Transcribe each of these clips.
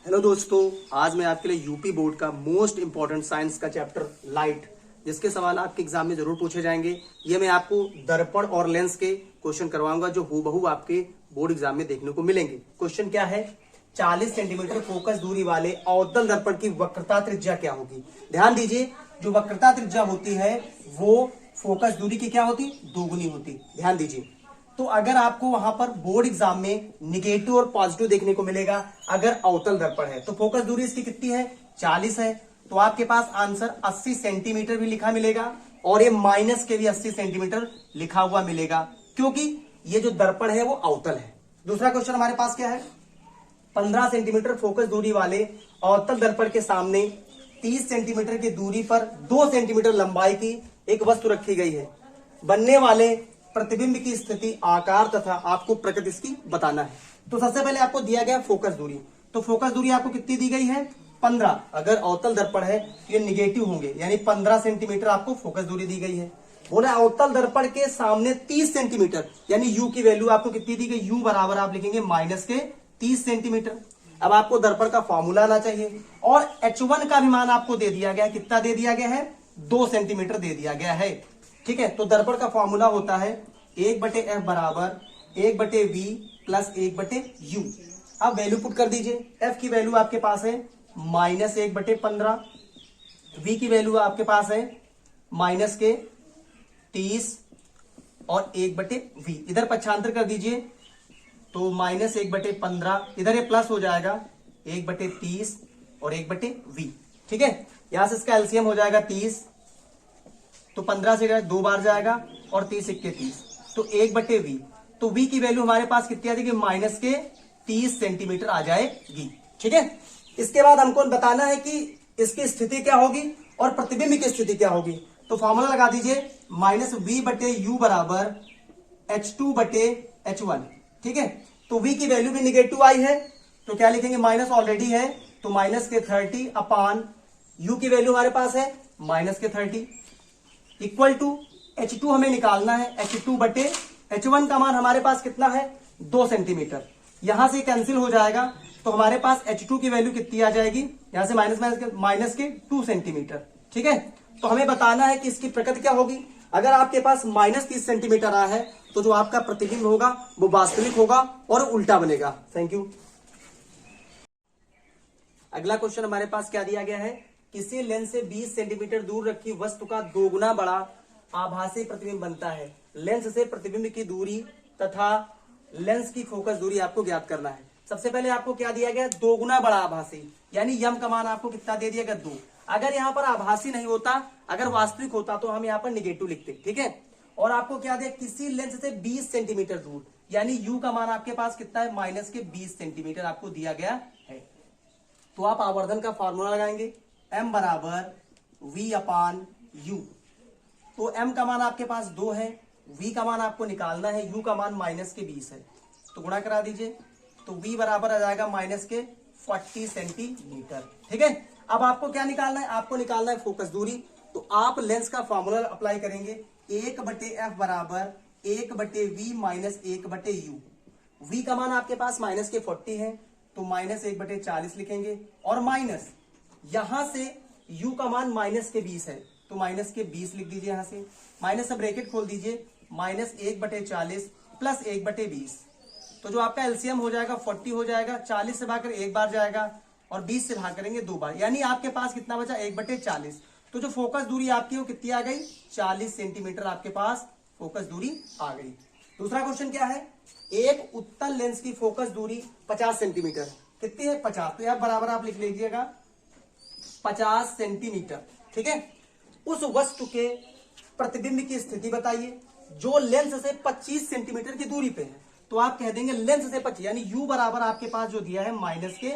Hello दोस्तों, आज मैं आपके लिए यूपी बोर्ड का मोस्ट इंपॉर्टेंट साइंस का चैप्टर लाइट, जिसके सवाल आपके एग्जाम में जरूर पूछे जाएंगे। ये मैं आपको दर्पण और लेंस के क्वेश्चन करवाऊंगा जो हूबहू आपके बोर्ड एग्जाम में देखने को मिलेंगे। क्वेश्चन क्या है? 40 सेंटीमीटर फोकस दूरी वाले अवतल दर्पण की वक्रता त्रिज्या क्या होगी? ध्यान दीजिए, जो वक्रता त्रिज्या होती है वो फोकस दूरी की क्या होती? दोगुनी होती। ध्यान दीजिए, तो अगर आपको वहां पर बोर्ड एग्जाम में निगेटिव और पॉजिटिव देखने को मिलेगा अगर अवतल दर्पण है, तो फोकस दूरी इसकी कितनी है? 40 है। तो आपके पास आंसर 80 सेंटीमीटर भी लिखा मिलेगा और ये माइनस के भी 80 सेंटीमीटर लिखा हुआ मिलेगा, क्योंकि ये जो दर्पण है वो अवतल है। दूसरा क्वेश्चन हमारे पास क्या है? 15 सेंटीमीटर फोकस दूरी वाले अवतल दर्पण के सामने 30 सेंटीमीटर की दूरी पर 2 सेंटीमीटर लंबाई की एक वस्तु रखी गई है। बनने वाले प्रतिबिंब की स्थिति, आकार तथा आपको प्रकृति इसकी बताना है। तो सबसे पहले आपको दिया गया फोकस दूरी, तो फोकस दूरी आपको कितनी दी गई है? 15। अगर अवतल दर्पण है तो ये निगेटिव होंगे, यानी 15 सेंटीमीटर आपको फोकस दूरी दी गई है। बोला अवतल दर्पण के सामने 30 सेंटीमीटर, यानी यू की वैल्यू आपको कितनी दी गई? यू बराबर आप लिखेंगे माइनस के 30 सेंटीमीटर। अब आपको दर्पण का फॉर्मूला आना चाहिए और H1 का भी मान आपको दे दिया गया। कितना दे दिया गया है? 2 सेंटीमीटर दे दिया गया है। ठीक है, तो दर्पण का फॉर्मूला होता है 1/f बराबर 1/v प्लस 1/u। अब वैल्यू पुट कर दीजिए। f की वैल्यू आपके पास है माइनस 1/15, v की वैल्यू आपके पास है माइनस के 30 और 1/v। इधर पक्षांतर कर दीजिए तो माइनस 1/15, इधर ये प्लस हो जाएगा 1/30 और 1/v। ठीक है, यहां से इसका एलसीएम हो जाएगा 30, तो 15 से 2 बार जाएगा और 30 1 30, तो 1/v। तो v की वैल्यू हमारे पास कितनी आ जाएगी? माइनस के 30 सेंटीमीटर आ जाएगी। ठीक है, इसके बाद हमको बताना है कि इसकी स्थिति क्या होगी और प्रतिबिंब की स्थिति क्या होगी। तो फॉर्मूला लगा दीजिए, माइनस v/u बराबर H2/H1। ठीक है, तो v की वैल्यू भी निगेटिव आई है, तो क्या लिखेंगे? माइनस ऑलरेडी है, तो माइनस के 30 अपान u की वैल्यू हमारे पास है माइनस के 30 इक्वल टू H2 हमें निकालना है। H2/H1 का मान हमारे पास कितना है? 2 सेंटीमीटर। यहां से कैंसिल हो जाएगा, तो हमारे पास H2 की वैल्यू कितनी आ जाएगी? यहां से माइनस के 2 सेंटीमीटर। ठीक है, तो हमें बताना है कि इसकी प्रकृति क्या होगी। अगर आपके पास माइनस 30 सेंटीमीटर आया है तो जो आपका प्रतिबिंब होगा वो वास्तविक होगा और उल्टा बनेगा। Thank you. अगला क्वेश्चन हमारे पास क्या दिया गया है? किसी लेंस से 20 सेंटीमीटर दूर रखी वस्तु का दोगुना बड़ा आभासी प्रतिबिंब बनता है। लेंस से प्रतिबिंब की दूरी तथा लेंस की फोकस दूरी आपको ज्ञात करना है। सबसे पहले आपको क्या दिया गया? दोगुना बड़ा आभासी, यानी यम का मान आपको कितना दे दिया गया? 2। अगर यहाँ पर आभासी नहीं होता, अगर वास्तविक होता तो हम यहाँ पर निगेटिव लिखते। ठीक है, और आपको क्या दिया? किसी लेंस से 20 सेंटीमीटर दूर, यानी यू का मान आपके पास कितना है? माइनस के 20 सेंटीमीटर आपको दिया गया है। तो आप आवर्धन का फॉर्मूला लगाएंगे, m बराबर v/u। तो m का मान आपके पास 2 है, v का मान आपको निकालना है, u का मान माइनस के 20 है, तो गुणा करा दीजिए, तो v बराबर आ जाएगा माइनस के 40 सेंटीमीटर। ठीक है, अब आपको क्या निकालना है? आपको निकालना है फोकस दूरी। तो आप लेंस का फॉर्मूला अप्लाई करेंगे, 1/f बराबर 1/v माइनस 1/u। v का मान आपके पास माइनस के 40 है, तो माइनस 1/40 लिखेंगे, और माइनस यहां से u का मान माइनस के 20 है, तो माइनस के 20 लिख दीजिए। यहां से माइनस से ब्रैकेट खोल दीजिए, माइनस 1/40 प्लस 1/20, तो जो आपका एलसीएम हो जाएगा 40 हो जाएगा। 40 से भाग कर एक बार जाएगा और 20 से भाग करेंगे 2 बार, यानी आपके पास कितना बचा? 1/40। तो जो फोकस दूरी आपकी वो कितनी आ गई? 40 सेंटीमीटर आपके पास फोकस दूरी आ गई। दूसरा क्वेश्चन क्या है? एक उत्तल लेंस की फोकस दूरी 50 सेंटीमीटर। कितनी है? 50। तो यह बराबर आप लिख लीजिएगा 50 सेंटीमीटर। ठीक है, उस वस्तु के प्रतिबिंब की स्थिति बताइए जो लेंस से 25 सेंटीमीटर की दूरी पे है। तो आप कह देंगे लेंस से 25, यानी u बराबर आपके पास जो दिया है माइनस के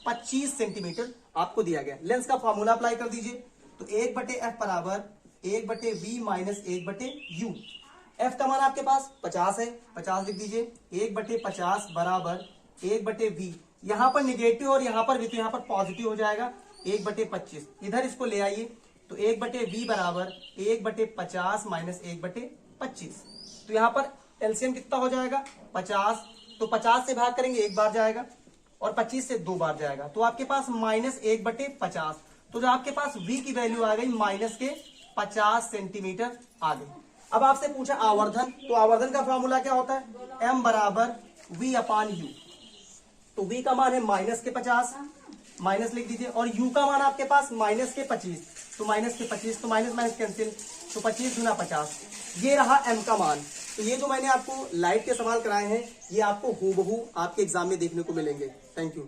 25 सेंटीमीटर आपको दिया गया। लेंस का फॉर्मूला अप्लाई कर दीजिए, तो 1/f बराबर 1/v माइनस 1/u। f का मान आपके पास 50 है, 50 लिख दीजिए, 1/50 बराबर 1/v। यहां पर निगेटिव और यहां पर भी, तो यहां पर पॉजिटिव हो जाएगा 1/25। इधर इसको ले आइए, तो 1/v बराबर 1/50 माइनस 1/25। तो यहां पर एलसीएम कितना हो जाएगा? 50, तो 50 से भाग करेंगे एक बार जाएगा, और 25 से 2 बार जाएगा, तो आपके पास -1/50। तो जो आपके पास v की वैल्यू आ गई -50 सेंटीमीटर आ गई। अब आपसे पूछा आवर्धन, तो आवर्धन का फॉर्मूला क्या होता है, m बराबर v/u। तो v का मान है -50, माइनस लिख दीजिए, और u का मान आपके पास -25, तो -25, तो माइनस माइनस कैंसिल, तो 25 गुना 50, ये रहा m का मान। तो ये जो मैंने आपको लाइट के सवाल कराए हैं, ये आपको हूबहू आपके एग्जाम में देखने को मिलेंगे। Thank you.